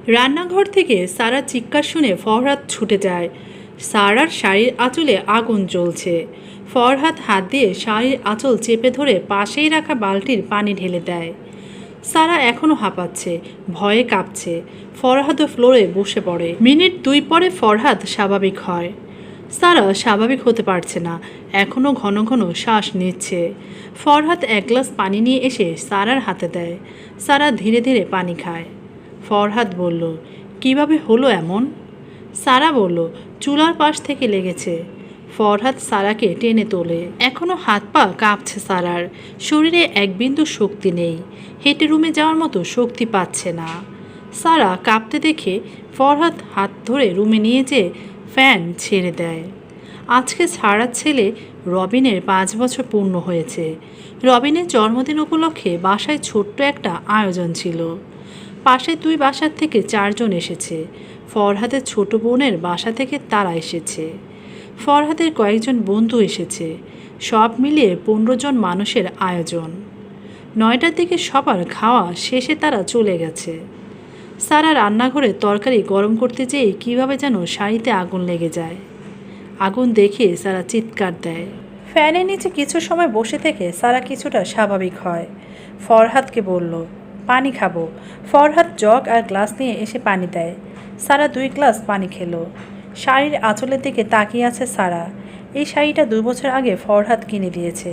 রান্নাঘর থেকে সারার চিৎকার শুনে ফরহাদ ছুটে যায়। সারার শাড়ির আঁচলে আগুন জ্বলছে। ফরহাদ হাত দিয়ে শাড়ির আঁচল চেপে ধরে পাশেই রাখা বালতির পানি ঢেলে দেয়। সারা এখনও হাঁপাচ্ছে, ভয়ে কাঁপছে। ফরহাদও ফ্লোরে বসে পড়ে। মিনিট 2 পরে ফরহাদ স্বাভাবিক হয়। সারা স্বাভাবিক হতে পারছে না, এখনও ঘন ঘন শ্বাস নিচ্ছে। ফরহাদ এক গ্লাস পানি নিয়ে এসে সারার হাতে দেয়। সারা ধীরে ধীরে পানি খায়। ফরহাদ বলল, কিভাবে হলো এমন? সারা বলল, চুলার পাশ থেকে লেগেছে। ফরহাদ সারাকে টেনে তোলে। এখনও হাত পা কাঁপছে সারার, শরীরে এক বিন্দু শক্তি নেই। হেঁটে রুমে যাওয়ার মতো শক্তি পাচ্ছে না। সারা কাঁপতে দেখে ফরহাদ হাত ধরে রুমে নিয়ে যেয়ে ফ্যান ছেড়ে দেয়। আজকে সারার ছেলে রবিনের 5 বছর পূর্ণ হয়েছে। রবিনের জন্মদিন উপলক্ষে বাসায় ছোট্ট একটা আয়োজন ছিল। পাশে 2 বাসার থেকে 4 জন এসেছে। ফরহাদের ছোট বোনের বাসা থেকে তারা এসেছে। ফরহাদের কয়েকজন বন্ধু এসেছে। সব মিলিয়ে 15 জন মানুষের আয়োজন। 9টার দিকে সবার খাওয়া শেষে তারা চলে গেছে। সারা রান্নাঘরে তরকারি গরম করতে যেয়ে কীভাবে যেন শাড়িতে আগুন লেগে যায়। আগুন দেখে সারা চিৎকার দেয়। ফ্যানের নিচে কিছু সময় বসে থেকে সারা কিছুটা স্বাভাবিক হয়। ফরহাদকে বলল, পানি খাবো। ফরহাদ জগ আর গ্লাস নিয়ে এসে পানি দেয়। সারা 2 গ্লাস পানি খেলো। শাড়ির আঁচলের দিকে তাকিয়ে আছে সারা। এই শাড়িটা 2 বছর আগে ফরহাদ কিনে দিয়েছে।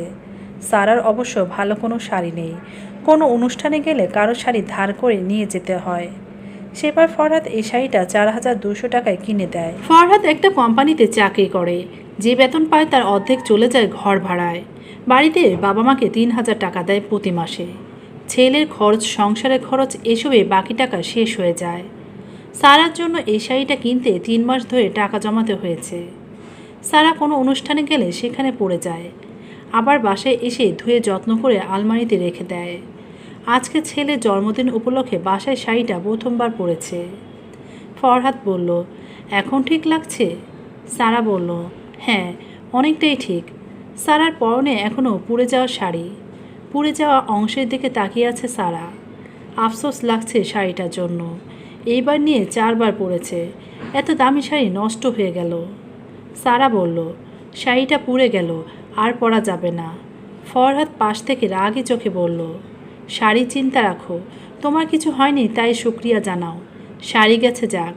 সারার অবশ্য ভালো কোনো শাড়ি নেই। কোনো অনুষ্ঠানে গেলে কারো শাড়ি ধার করে নিয়ে যেতে হয়। সেবার ফরহাদ এই শাড়িটা 4200 টাকায় কিনে দেয়। ফরহাদ একটা কোম্পানিতে চাকরি করে। যে বেতন পায় তার অর্ধেক চলে যায় ঘর ভাড়ায়। বাড়িতে বাবা মাকে 3000 টাকা দেয় প্রতি মাসে। ছেলের খরচ, সংসারের খরচ, এসবে বাকি টাকা শেষ হয়ে যায়। সারার জন্য এই শাড়িটা কিনতে 3 মাস ধরে টাকা জমাতে হয়েছে। সারা কোনো অনুষ্ঠানে গেলে সেখানে পড়ে যায়। আবার বাসায় এসে ধুয়ে যত্ন করে আলমারিতে রেখে দেয়। আজকে ছেলের জন্মদিন উপলক্ষে বাসায় শাড়িটা প্রথমবার পরেছে। ফরহাদ বলল, এখন ঠিক লাগছে? সারা বলল, হ্যাঁ, অনেকটাই ঠিক। সারার পরনে এখনও পুড়ে যাওয়া শাড়ি। পুড়ে যাওয়া অংশের দিকে তাকিয়ে আছে সারা। আফসোস লাগছে শাড়িটার জন্য। এইবার নিয়ে 4 বার পরেছে। এত দামি শাড়ি নষ্ট হয়ে গেল। সারা বলল, শাড়িটা পুড়ে গেল, আর পরা যাবে না। ফরহাদ পাশ থেকে রাগী চোখে বলল, শাড়ি চিন্তা রাখো, তোমার কিছু হয়নি তাই শুকরিয়া জানাও। শাড়ি গেছে যাক।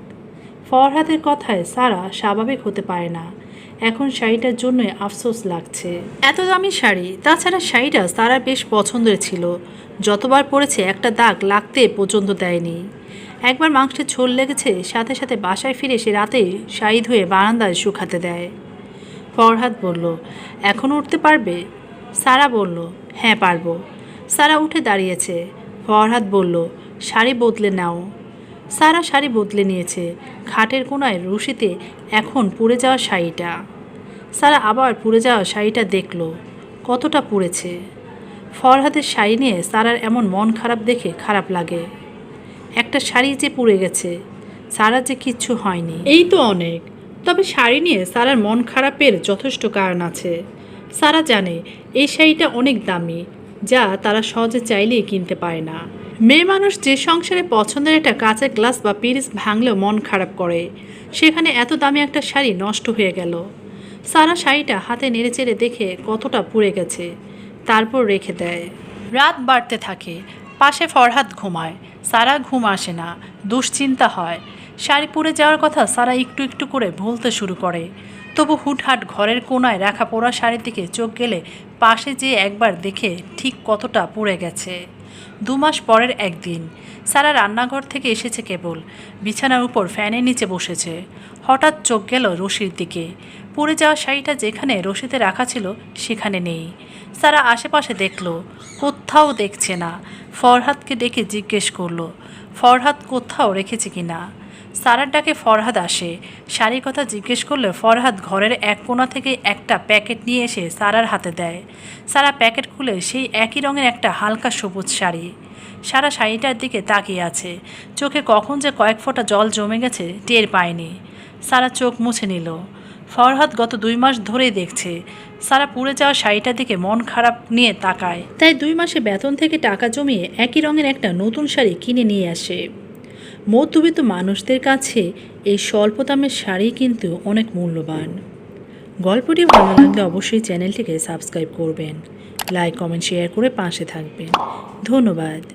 ফরহাদের কথায় সারা স্বাভাবিক হতে পারে না। এখন শাড়িটার জন্যই আফসোস লাগছে। এত দামি শাড়ি, তাছাড়া শাড়িটা সারার বেশ পছন্দের ছিল। যতবার পরেছে একটা দাগ লাগতে পর্যন্ত দেয়নি। একবার মাংসের ঝোল লেগেছে, সাথে সাথে বাসায় ফিরে সে রাতেই শাড়ি ধুয়ে বারান্দায় শুকাতে দেয়। ফরহাদ বলল, এখন উঠতে পারবে? সারা বলল, হ্যাঁ পারবো। সারা উঠে দাঁড়িয়েছে। ফরহাদ বলল, শাড়ি বদলে নাও। সারা শাড়ি বদলে নিয়েছে। খাটের কোনায় রশিতে এখন পুড়ে যাওয়া শাড়িটা। সারা আবার পুড়ে যাওয়া শাড়িটা দেখল, কতটা পুড়েছে। ফরহাদের শাড়ি নিয়ে সারার এমন মন খারাপ দেখে খারাপ লাগে। একটা শাড়ি যে পুড়ে গেছে, সারা যে কিচ্ছু হয়নি, এই তো অনেক। তবে শাড়ি নিয়ে সারার মন খারাপের যথেষ্ট কারণ আছে। সারা জানে এই শাড়িটা অনেক দামি, যা তারা সহজে চাইলেই কিনতে পারে না। মেয়ে মানুষ যে সংসারে পছন্দের একটা কাঁচের গ্লাস বা পিরিচ ভাঙলেও মন খারাপ করে, সেখানে এত দামি একটা শাড়ি নষ্ট হয়ে গেল। সারা শাড়িটা হাতে নেড়েচেড়ে দেখে কতটা পুড়ে গেছে, তারপর রেখে দেয়। রাত বাড়তে থাকে। পাশে ফরহাদ ঘুমায়। সারা ঘুম আসে না, দুশ্চিন্তা হয়। শাড়ি পুড়ে যাওয়ার কথা সারা একটু একটু করে ভুলতে শুরু করে। তবু হুটহাট ঘরের কোনায় রাখা পোড়া শাড়ির দিকে চোখ গেলে পাশে যেয়ে একবার দেখে ঠিক কতটা পুড়ে গেছে। 2 মাস পরের একদিন সারা রান্নাঘর থেকে এসেছে কেবল। বিছানার উপর ফ্যানের নিচে বসেছে। হঠাৎ চোখ গেল রশির দিকে। পুড়ে যাওয়া শাড়িটা যেখানে রশিতে রাখা ছিল সেখানে নেই। সারা আশেপাশে দেখল, কোথাও দেখছে না। ফরহাদকে ডেকে জিজ্ঞেস করলো ফরহাদ কোথাও রেখেছে কিনা। সারার ডাকে ফরহাদ আসে। শাড়ির কথা জিজ্ঞেস করলে ফরহাদ ঘরের এক কোণা থেকে একটা প্যাকেট নিয়ে এসে সারার হাতে দেয়। সারা প্যাকেট খুলে সেই একই রঙের একটা হালকা সবুজ শাড়ি। সারা শাড়িটার দিকে তাকিয়ে আছে। চোখে কখন যে কয়েক ফোঁটা জল জমে গেছে টের পায়নি। সারা চোখ মুছে নিল। ফরহাদ গত 2 মাস ধরেই দেখছে সারা পুড়ে যাওয়া শাড়িটার দিকে মন খারাপ নিয়ে তাকায়। তাই 2 মাসে বেতন থেকে টাকা জমিয়ে একই রঙের একটা নতুন শাড়ি কিনে নিয়ে আসে। মধ্যবিত্ত মানুষদের কাছে এই স্বল্প দামের শাড়ি কিন্তু অনেক মূল্যবান। গল্পটি ভালো লাগলে অবশ্যই চ্যানেলটিকে সাবস্ক্রাইব করবেন, লাইক কমেন্ট শেয়ার করে পাশে থাকবেন। ধন্যবাদ।